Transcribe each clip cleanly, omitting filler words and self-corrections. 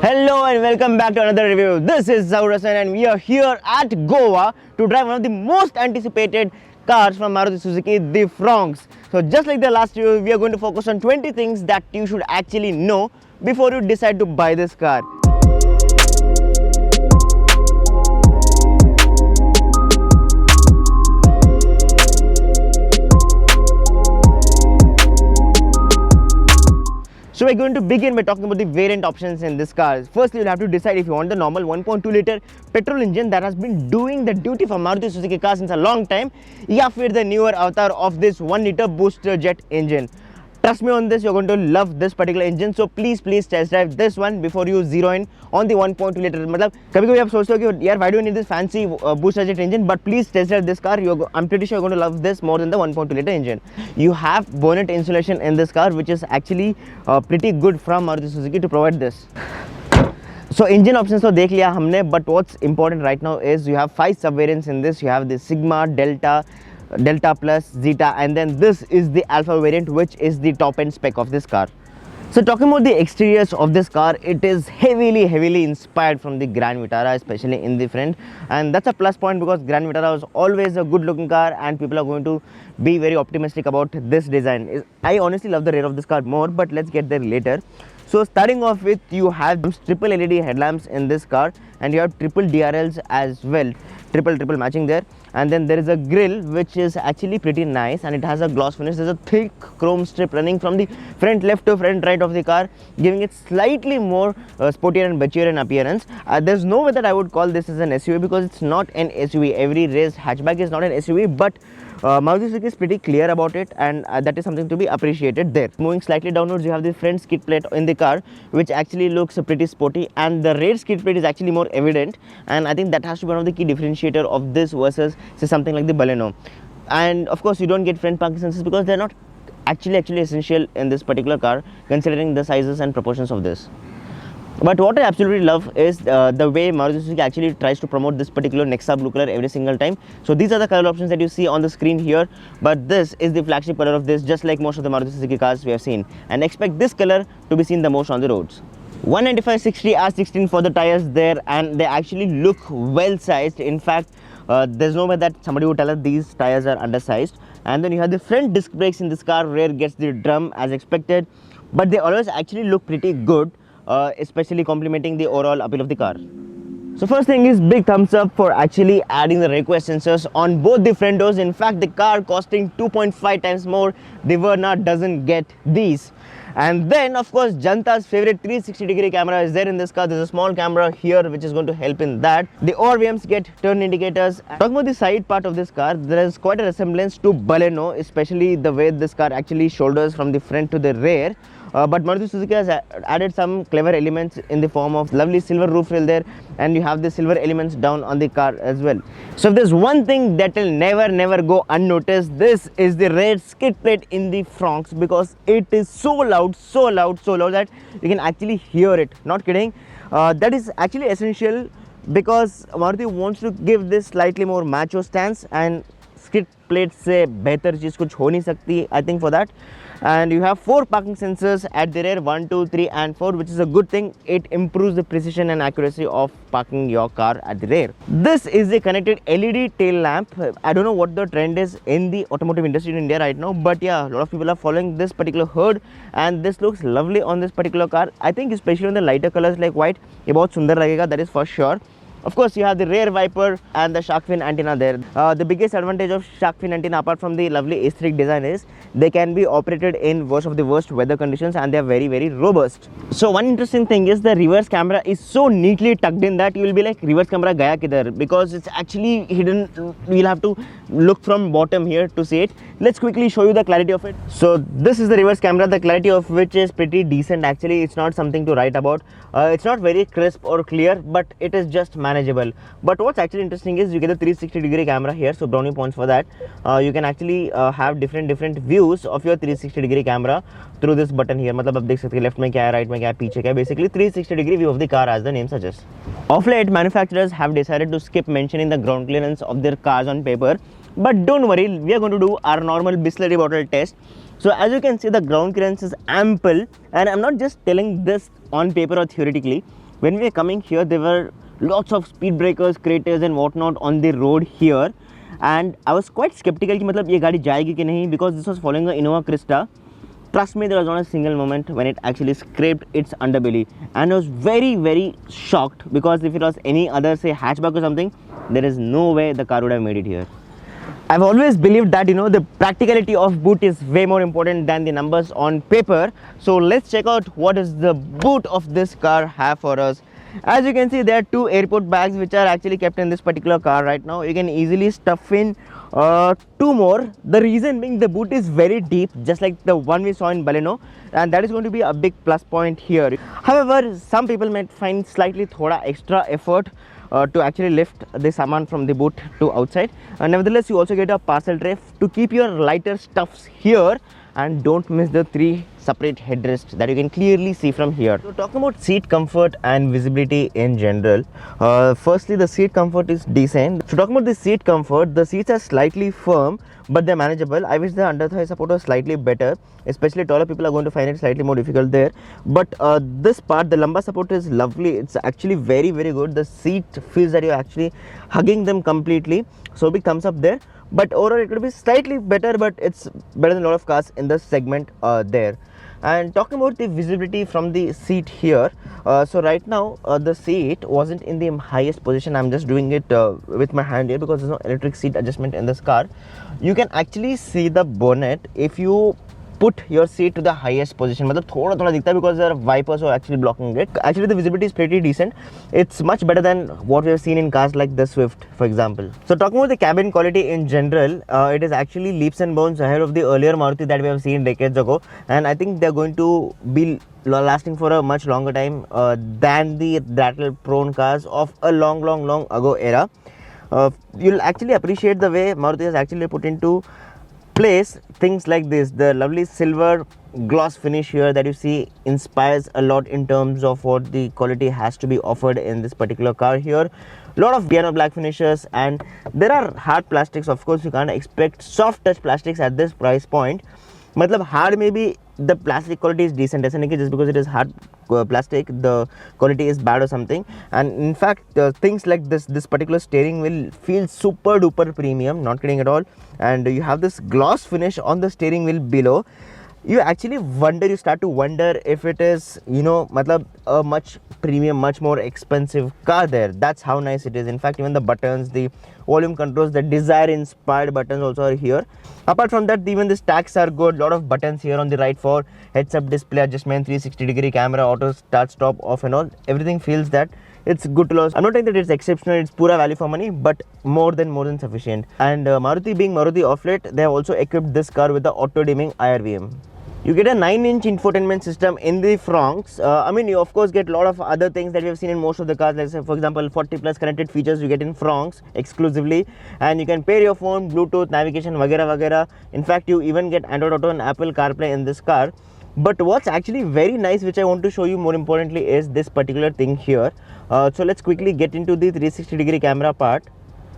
Hello and welcome back to another review. This is Zaurasan and we are here at Goa to drive one of the most anticipated cars from Maruti Suzuki, the Fronx. So just like the last review, we are going to focus on 20 things that you should actually know before you decide to buy this car. So we're going to begin by talking about the variant options in this car. Firstly, you'll have to decide if you want the normal 1.2 liter petrol engine that has been doing the duty for Maruti Suzuki cars since a long time, or the newer avatar of this 1 liter booster jet engine. Trust me on this, you're going to love this particular engine. So please test drive this one before you zero in on the 1.2 liter. मतलब कभी-कभी आप सोचते हो कि यार why do you need this fancy booster jet engine? But please test drive this car. I'm pretty sure you're going to love this more than the 1.2 liter engine. You have bonnet insulation in this car, which is actually pretty good from Maruti Suzuki to provide this. So engine options तो देख लिया हमने, but what's important right now is you have 5 sub variants in this. You have the Sigma, Delta Plus, Zeta, and then this is the Alpha variant, which is the top end spec of this car. So talking about the exteriors of this car, it is heavily inspired from the Grand Vitara, especially in the front, and that's a plus point because Grand Vitara was always a good looking car and people are going to be very optimistic about this design. I honestly love the rear of this car more, but let's get there later. So starting off with, you have triple LED headlamps in this car and you have triple DRLs as well, triple matching there. And then there is a grille which is actually pretty nice and it has a gloss finish. There's a thick chrome strip running from the front left to front right of the car, giving it slightly more sportier and mature in appearance. There's no way that I would call this as an SUV because it's not an SUV. Every race hatchback is not an SUV, but Maruti Suzuki is pretty clear about it, and that is something to be appreciated there. Moving slightly downwards, you have the front skid plate in the car, which actually looks pretty sporty, and the rear skid plate is actually more evident, and I think that has to be one of the key differentiator of this versus say something like the Baleno. And of course, you don't get front parking sensors because they're not actually essential in this particular car, considering the sizes and proportions of this. But what I absolutely love is the way Maruti Suzuki actually tries to promote this particular Nexa blue color every single time. So these are the color options that you see on the screen here, but this is the flagship color of this, just like most of the Maruti Suzuki cars we have seen, and expect this color to be seen the most on the roads. 195/60 R16 for the tires there, and they actually look well sized. In fact, there's no way that somebody would tell us these tires are undersized. And then you have the front disc brakes in this car. Rear gets the drum as expected, but they always actually look pretty good, especially complementing the overall appeal of the car. So first thing is big thumbs up for actually adding the request sensors on both the front doors. In fact, the car costing 2.5 times more, the Verna doesn't get these. And then of course Janta's favorite 360-degree camera is there in this car. There's a small camera here which is going to help in that. The ORVMs get turn indicators. Talking about the side part of this car, there is quite a resemblance to Baleno, especially the way this car actually shoulders from the front to the rear. But Maruti Suzuki has added some clever elements in the form of lovely silver roof rail there, and you have the silver elements down on the car as well. So if there's one thing that will never go unnoticed, this is the rear skid plate in the Fronx, because it is so loud that you can actually hear it. Not kidding. That is actually essential because Maruti wants to give this slightly more macho stance, and skid plate से बेहतर चीज़ कुछ हो नहीं सकती, I think, for that. And you have 4 parking sensors at the rear, 1, 2, 3 and 4, which is a good thing. It improves the precision and accuracy of parking your car at the rear. This is a connected LED tail lamp. I don't know what the trend is in the automotive industry in India right now, but yeah, a lot of people are following this particular hood, and this looks lovely on this particular car. I think especially on the lighter colors like white, ये बहुत सुंदर लगेगा, that is for sure. Of course, you have the rear wiper and the shark fin antenna there. The biggest advantage of shark fin antenna, apart from the lovely aesthetic design, is they can be operated in worst of the worst weather conditions, and they are very robust. So one interesting thing is the reverse camera is so neatly tucked in that you will be like, reverse camera gaya kidhar, because it's actually hidden. You'll have to look from bottom here to see it. Let's quickly show you the clarity of it. So this is the reverse camera, the clarity of which is pretty decent actually. It's not something to write about. It's not very crisp or clear, but it is just manageable. But what's actually interesting is you get a 360-degree camera here, so brownie points for that. You can actually have different views of your 360-degree camera through this button here. मतलब आप देख सकते हैं left में क्या है, right में क्या है, पीछे क्या है. Basically 360-degree view of the car, as the name suggests. Of late, manufacturers have decided to skip mentioning the ground clearance of their cars on paper. But don't worry, we are going to do our normal Bisleri bottle test. So as you can see, the ground clearance is ample, and I'm not just telling this on paper or theoretically. when we were coming here, there were lots of speed breakers, craters and whatnot on the road here, and I was quite skeptical कि मतलब ये गाड़ी जाएगी कि नहीं, because this was following an Innova Krista. Trust me, there was not a single moment when it actually scraped its underbelly, and I was very shocked, because if it was any other, say, hatchback or something, there is no way the car would have made it here. I've always believed that, you know, the practicality of boot is way more important than the numbers on paper. So let's check out what does the boot of this car have for us. As you can see, there are two airport bags which are actually kept in this particular car right now. You can easily stuff in two more. The reason being, the boot is very deep, just like the one we saw in Baleno, and that is going to be a big plus point here. However, some people might find slightly thoda extra effort to actually lift the saman from the boot to outside. Nevertheless, you also get a parcel tray to keep your lighter stuffs here, and don't miss the 3 separate headrests that you can clearly see from here. So talking about seat comfort and visibility in general, firstly, the seat comfort is decent. So talking about the seat comfort, the seats are slightly firm, but they're manageable. I wish the under thigh support was slightly better, especially taller people are going to find it slightly more difficult there. But this part, the lumbar support is lovely. It's actually very good. The seat feels that you're actually hugging them completely, so big thumbs up there. But overall it could be slightly better, but it's better than a lot of cars in the segment there. And talking about the visibility from the seat here, so right now the seat wasn't in the highest position. I'm just doing it with my hand here, because there's no electric seat adjustment in this car. You can actually see the bonnet if you put your seat to the highest position. मतलब थोड़ा दिखता है, because there are wipers who are actually blocking it. Actually, the visibility is pretty decent. It's much better than what we have seen in cars like the Swift, for example. So talking about the cabin quality in general, it is actually leaps and bounds ahead of the earlier Maruti that we have seen decades ago, and I think they're going to be lasting for a much longer time than the rattle-prone cars of a long ago era. You'll actually appreciate the way Maruti has actually put into place things like this. The lovely silver gloss finish here that you see inspires a lot in terms of what the quality has to be offered in this particular car here. A lot of piano black finishes, and there are hard plastics. Of course, you can't expect soft touch plastics at this price point. मतलब hard, maybe the plastic quality is decent, ऐसा नहीं कि just because it is hard plastic the quality is bad or something. And in fact, things like this particular steering wheel feels super duper premium, not kidding at all. And you have this gloss finish on the steering wheel below. You actually start to wonder if it is, you know, matlab a much premium, much more expensive car there. That's how nice it is. In fact, even the buttons, the volume controls, the Desire inspired buttons also are here. Apart from that, even the stacks are good. Lot of buttons here on the right for heads up display adjustment, 360-degree camera, auto start stop off and all. Everything feels that it's good to lose. I'm not saying that it's exceptional, it's pura value for money, but more than sufficient. And Maruti being Maruti of late, they have also equipped this car with the auto dimming IRVM. You get a 9-inch infotainment system in the Fronx. I mean, you of course get a lot of other things that we have seen in most of the cars, like say, for example, 40 plus connected features you get in Fronx exclusively, and you can pair your phone, Bluetooth, navigation, वगैरह. In fact, you even get Android Auto and Apple CarPlay in this car. But what's actually very nice, which I want to show you more importantly, is this particular thing here. So let's quickly get into the 360-degree camera part.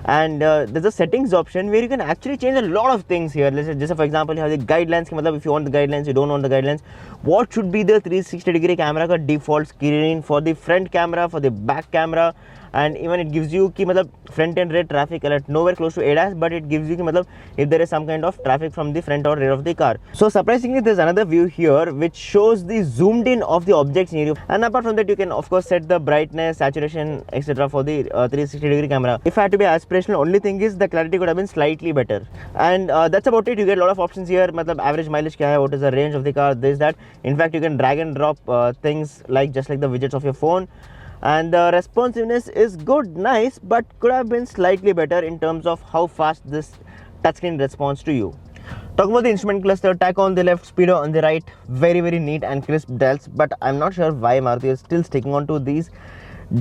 And there's a settings option where you can actually change a lot of things here. Let's say, just for example, you have the guidelines. If you want the guidelines, you don't want the guidelines, what should be the 360-degree camera ka default screen for the front camera, for the back camera, and even it gives you ki front and rear traffic alert. Nowhere close to ADAS, but it gives you ki if there is some kind of traffic from the front or rear of the car. So surprisingly, there's another view here which shows the zoomed in of the objects near you. And apart from that, you can of course set the brightness, saturation, etc. for the 360-degree camera. If I had to be aspirational, only thing is the clarity could have been slightly better. And that's about it. You get a lot of options here. Average mileage kya hai, what is the range of the car, this, that. In fact, you can drag and drop things like just like the widgets of your phone. And the responsiveness is good, nice, but could have been slightly better in terms of how fast this touchscreen responds to you. Talking about the instrument cluster, tacho on the left, speedo on the right, very neat and crisp dials, but I'm not sure why Maruti is still sticking on to these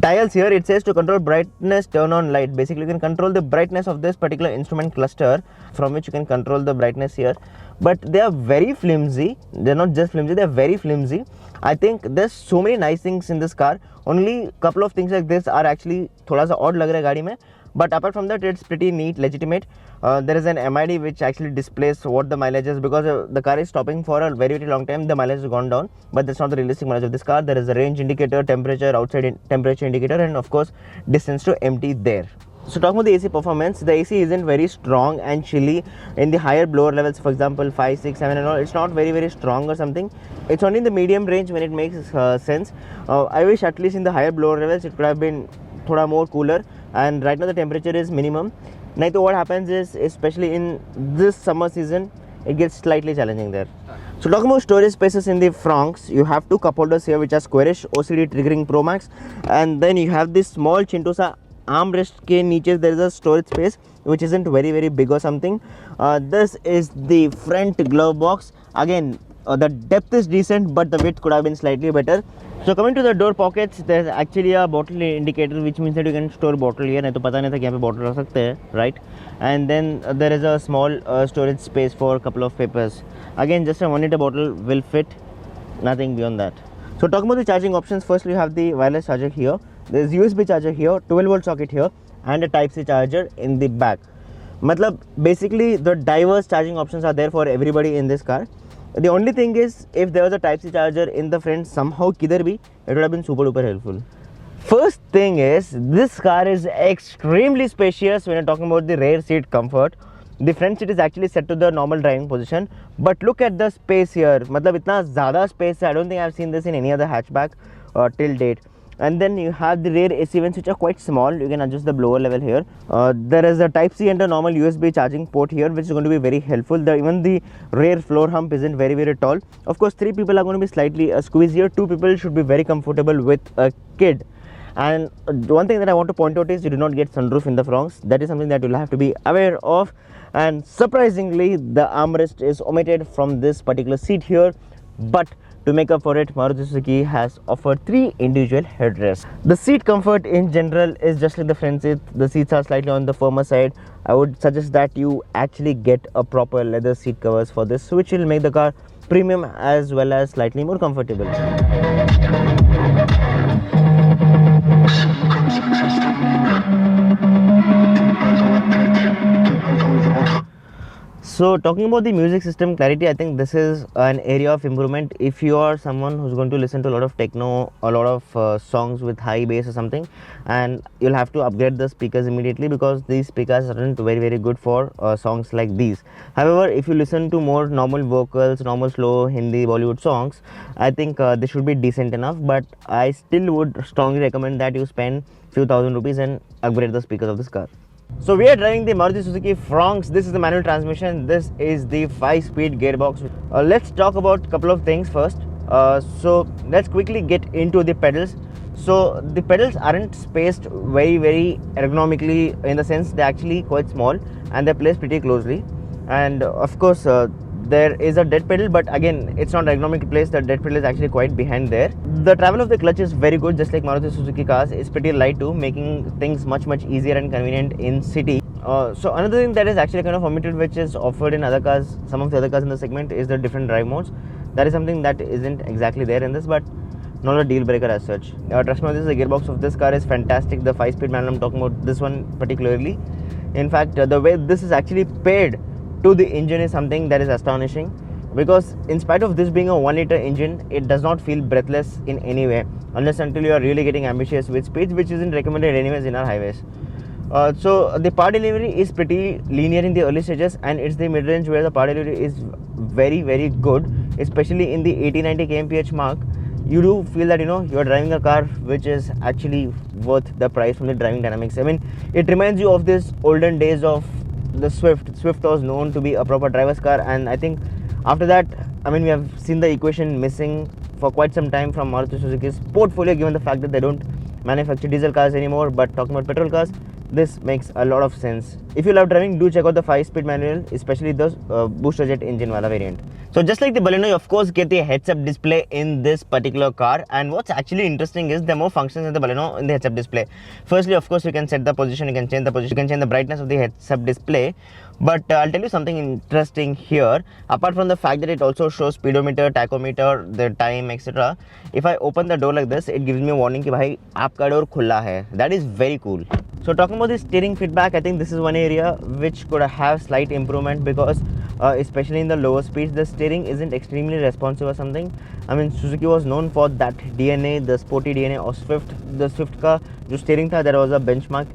dials here. It says to control brightness, turn on light. Basically, you can control the brightness of this particular instrument cluster, from which you can control the brightness here. But they are very flimsy. They're not just flimsy, they're very flimsy. I think there's so many nice things in this car. Only couple of things like this are actually thoda sa odd lag raha hai gaadi mein. But apart from that, it's pretty neat, legitimate. There is an MID which actually displays what the mileage is, because the car is stopping for a very long time. The mileage has gone down, but that's not the realistic mileage of this car. There is a range indicator, temperature, outside temperature indicator, and of course distance to empty there. So talking about the AC performance, the AC isn't very strong and chilly in the higher blower levels, for example 5, 6, 7 and all. It's not very strong or something. It's only in the medium range when it makes sense. I wish at least in the higher blower levels it could have been thoda more cooler, and right now the temperature is minimum. Now what happens is, especially in this summer season, it gets slightly challenging there. So talking about storage spaces in the Fronx, you have two cup holders here which are squarish, OCD triggering Pro Max, and then you have this small Chintosa armrest ke niche there is a storage space which isn't very big or something. This is the front glove box. Again, the depth is decent, but the width could have been slightly better. So coming to the door pockets, there's actually a bottle indicator, which means that you can store bottle here. नहीं तो पता नहीं था कि यहाँ पे bottle रख सकते हैं, right? And then there is a small storage space for a couple of papers. Again, just a 1 liter bottle will fit, nothing beyond that. So talking about the charging options, first we have the wireless charger here. There's USB charger here, 12 volt socket here, and a Type C charger in the back. Matlab, basically the diverse charging options are there for everybody in this car. The only thing is, if there was a Type C charger in the front somehow kidhar bhi, it would have been super duper helpful. First thing is, this car is extremely spacious when you're talking about the rear seat comfort. The front seat is actually set to the normal driving position, but look at the space here. Matlab itna zyada space hai. I don't think I've seen this in any other hatchback till date. And then you have the rear AC vents which are quite small. You can adjust the blower level here. There is a Type C and a normal USB charging port here, which is going to be very helpful. Even the rear floor hump isn't very tall. Of course, 3 people are going to be slightly squeezier. 2 people should be very comfortable with a kid. And one thing that I want to point out is you do not get sunroof in the Fronx. That is something that you'll have to be aware of. And surprisingly, the armrest is omitted from this particular seat here. But to make up for it, Maruti Suzuki has offered 3 individual headrests. The seat comfort in general is just like the front seat. The seats are slightly on the firmer side. I would suggest that you actually get a proper leather seat covers for this, which will make the car premium as well as slightly more comfortable. So talking about the music system clarity, I think this is an area of improvement. If you are someone who's going to listen to a lot of techno, a lot of songs with high bass or something, and you'll have to upgrade the speakers immediately, because these speakers aren't very good for songs like these. However, if you listen to more normal vocals, normal slow Hindi Bollywood songs, I think this should be decent enough. But I still would strongly recommend that you spend few thousand rupees and upgrade the speakers of this car. So we are driving the Maruti Suzuki Fronx. This is the manual transmission. This is the 5-speed gearbox. Let's talk about a couple of things first. So let's quickly get into the pedals. So the pedals aren't spaced very ergonomically, in the sense they're actually quite small and they're placed pretty closely. And of course, there is a dead pedal, but again, it's not ergonomically placed. The dead pedal is actually quite behind there. The travel of the clutch is very good, just like Maruti Suzuki cars. It's pretty light too, making things much easier and convenient in city. So another thing that is actually kind of omitted, which is offered in other cars, some of the other cars in the segment, is the different drive modes. That is something that isn't exactly there in this, but not a deal breaker as such. Trust me, the gearbox of this car is fantastic. The 5-speed manual, I'm talking about this one particularly. In fact, the way this is actually paired to the engine is something that is astonishing, because in spite of this being a 1-liter engine, it does not feel breathless in any way, unless until you are really getting ambitious with speeds, which isn't recommended anyways in our highways. So the power delivery is pretty linear in the early stages, and it's the mid-range where the power delivery is very good, especially in the 80-90 kmph mark. You do feel that you are driving a car which is actually worth the price from the driving dynamics. I mean, it reminds you of this olden days of the Swift. Swift was known to be a proper driver's car, and I think after that, I mean, we have seen the equation missing for quite some time from Maruti Suzuki's portfolio, given the fact that they don't manufacture diesel cars anymore, but talking about petrol cars, this makes a lot of sense. if you love driving, do check out the 5-speed manual, especially the booster jet engine wala variant. So just like the Baleno, you of course get the heads-up display in this particular car, and what's actually interesting is there are more functions in the Baleno in the heads-up display. Firstly, of course, you can set the position, you can change the position, you can change the brightness of the heads-up display. But I'll tell you something interesting here. Apart from the fact that it also shows speedometer, tachometer, the time, etc. If I open the door like this, it gives me a warning कि भाई आपका door खुला है. That is very cool. So talking about the steering feedback, I think this is one area which could have slight improvement, because especially in the lower speeds, the steering isn't extremely responsive or something. I mean, Suzuki was known for that DNA, the sporty DNA of Swift. The Swift का जो steering था, there was a benchmark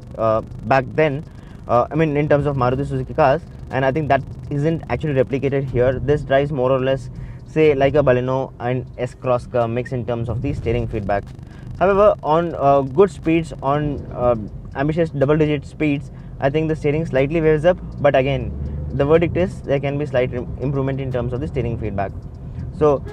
back then. I mean, in terms of Maruti Suzuki cars, and I think that isn't actually replicated here. This drives more or less, say, like a Baleno and S-Cross ka mix in terms of the steering feedback. However, on good speeds, on ambitious double-digit speeds, I think the steering slightly waves up. But again, the verdict is there can be slight improvement in terms of the steering feedback. So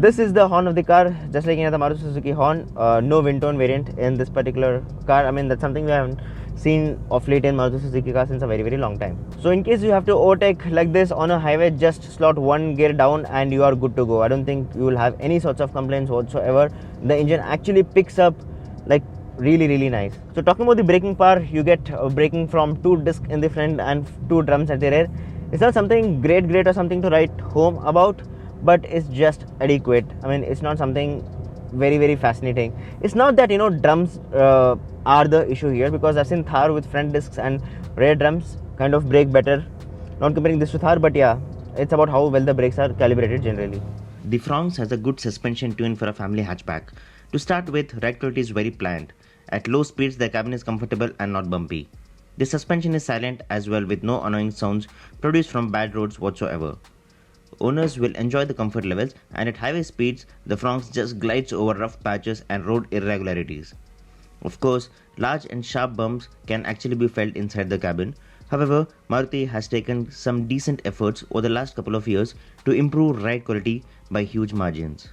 this is the horn of the car, just like in the Maruti Suzuki horn. No wind tone variant in this particular car. I mean, that's something we haven't seen of late in Maruti Suzuki cars since a very long time. So in case you have to overtake like this on a highway, just slot one gear down and you are good to go. I don't think you will have any sorts of complaints whatsoever. The engine actually picks up like really nice. So talking about the braking power, you get braking from 2 discs in the front and 2 drums at the rear. It's not something great or something to write home about, but it's just adequate. I mean, it's not something very fascinating. It's not that, you know, drums are the issue here, because I've seen Thar with front discs and rear drums kind of brake better. Not comparing this to Thar, but yeah, it's about how well the brakes are calibrated generally. The Fronx has a good suspension tune for a family hatchback. To start with, ride quality is very pliant. At low speeds, the cabin is comfortable and not bumpy. The suspension is silent as well, with no annoying sounds produced from bad roads whatsoever. Owners will enjoy the comfort levels, and at highway speeds, the Fronx just glides over rough patches and road irregularities. Of course, large and sharp bumps can actually be felt inside the cabin. However, Maruti has taken some decent efforts over the last couple of years to improve ride quality by huge margins.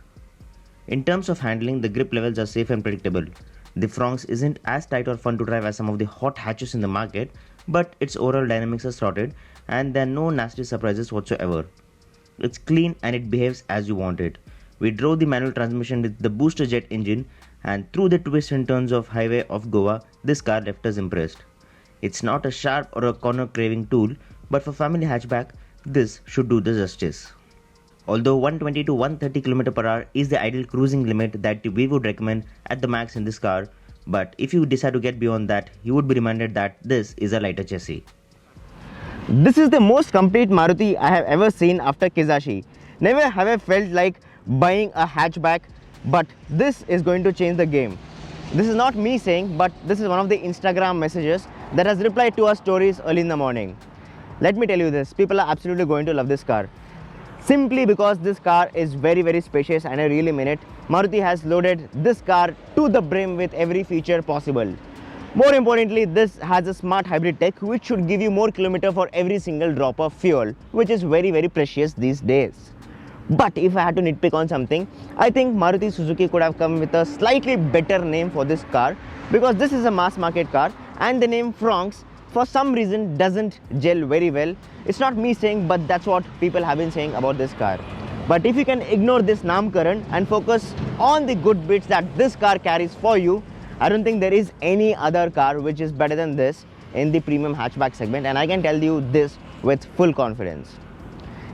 In terms of handling, the grip levels are safe and predictable. The Fronx isn't as tight or fun to drive as some of the hot hatches in the market, but its overall dynamics are sorted and there are no nasty surprises whatsoever. It's clean and it behaves as you want it. We drove the manual transmission with the booster jet engine, and through the twists and turns of highway of Goa, this car left us impressed. It's not a sharp or a corner craving tool, but for family hatchback, this should do the justice. Although 120 to 130 km/h is the ideal cruising limit that we would recommend at the max in this car, but if you decide to get beyond that, you would be reminded that this is a lighter chassis. This is the most complete Maruti I have ever seen after Kizashi. Never have I felt like buying a hatchback, but this is going to change the game. This is not me saying, but this is one of the Instagram messages that has replied to our stories early in the morning. Let me tell you this, people are absolutely going to love this car. Simply because this car is very spacious, and I really mean it. Maruti has loaded this car to the brim with every feature possible. More importantly, this has a smart hybrid tech which should give you more kilometer for every single drop of fuel, which is very precious these days. But if I had to nitpick on something, I think Maruti Suzuki could have come with a slightly better name for this car, because this is a mass market car and the name Fronx for some reason doesn't gel very well. It's not me saying, but that's what people have been saying about this car. But if you can ignore this namkaran and focus on the good bits that this car carries for you, I don't think there is any other car which is better than this in the premium hatchback segment, and I can tell you this with full confidence.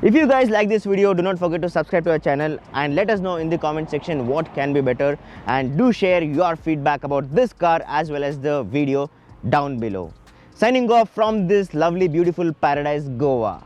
If you guys like this video, do not forget to subscribe to our channel and let us know in the comment section what can be better, and do share your feedback about this car as well as the video down below. Signing off from this lovely beautiful paradise Goa.